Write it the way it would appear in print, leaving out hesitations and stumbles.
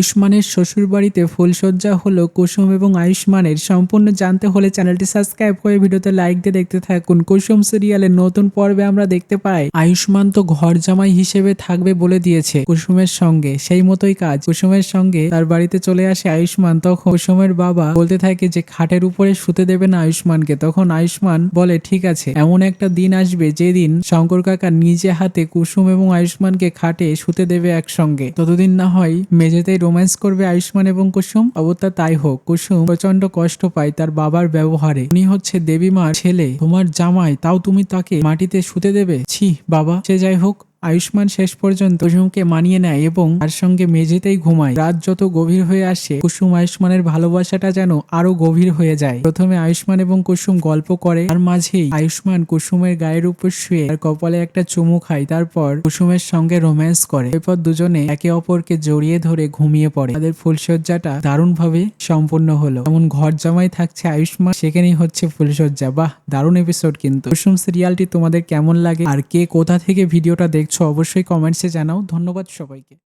আয়ুষ্মানের শ্বশুরবাড়িতে ফুলসজ্জা হলো কুসুম এবং আয়ুষ্মানের। সম্পূর্ণ জানতে হলে চ্যানেলটি সাবস্ক্রাইব করে ভিডিওতে লাইক দিয়ে দেখতে থাকুন। কুসুম সিরিয়ালের নতুন পর্বে আমরা দেখতে পাই আয়ুষ্মান তো ঘর জামাই হিসেবে থাকবে বলে দিয়েছে কুসুমের সঙ্গে, সেই মতোই কাজ। কুসুমের সঙ্গে তার বাড়িতে চলে আসে আয়ুষ্মান। তখন কুসুমের বাবা বলতে থাকে যে খাটের উপরে শুতে দেবে না আয়ুষ্মানকে। তখন আয়ুষ্মান বলে ঠিক আছে, এমন একটা দিন আসবে যেদিন শঙ্কর কাকা নিজে হাতে কুসুম এবং আয়ুষ্মানকে খাটে শুতে দেবে একসঙ্গে। ততদিন না হয় মেঝেতেই রোম্যান্স করবে আয়ুষ্মান এবং কুসুম। অবস্থা তাই হোক। কুসুম প্রচন্ড কষ্ট পায় তার বাবার ব্যবহারে। উনি হচ্ছে দেবীমার ছেলে, তোমার জামাই, তাও তুমি তাকে মাটিতে শুতে দেবে? ছি বাবা। সে যাই হোক, আয়ুষ্মান শেষ পর্যন্ত কুসুমকে মানিয়ে নেয় এবং তার সঙ্গে মেঝেতেই ঘুমায়। রাত যত গভীর হয়ে আসে কুসুম আয়ুষ্মানের ভালোবাসাটা যেন আরো গভীর হয়ে যায়। প্রথমে আয়ুষ্মান এবং কুসুম গল্প করে, তার মাঝেই আয়ুষ্মান কুসুমের গায়ের উপর শুয়ে তার কপালে একটা চুমু খায়। তারপর কুসুমের সঙ্গে রোম্যান্স করে। এরপর দুজনে একে অপরকে জড়িয়ে ধরে ঘুমিয়ে পড়ে। তাদের ফুলসজ্জাটা দারুণ ভাবে সম্পূর্ণ হলো। এমন ঘর জামাই থাকছে আয়ুষ্মান, সেখানেই হচ্ছে ফুলসজ্জা। বাহ, দারুণ এপিসোড। কিন্তু কুসুম সিরিয়ালটি তোমাদের কেমন লাগে আর কে কোথা থেকে ভিডিওটা দেখছো অবশ্যই কমেন্টসে জানাও। ধন্যবাদ সবাইকে।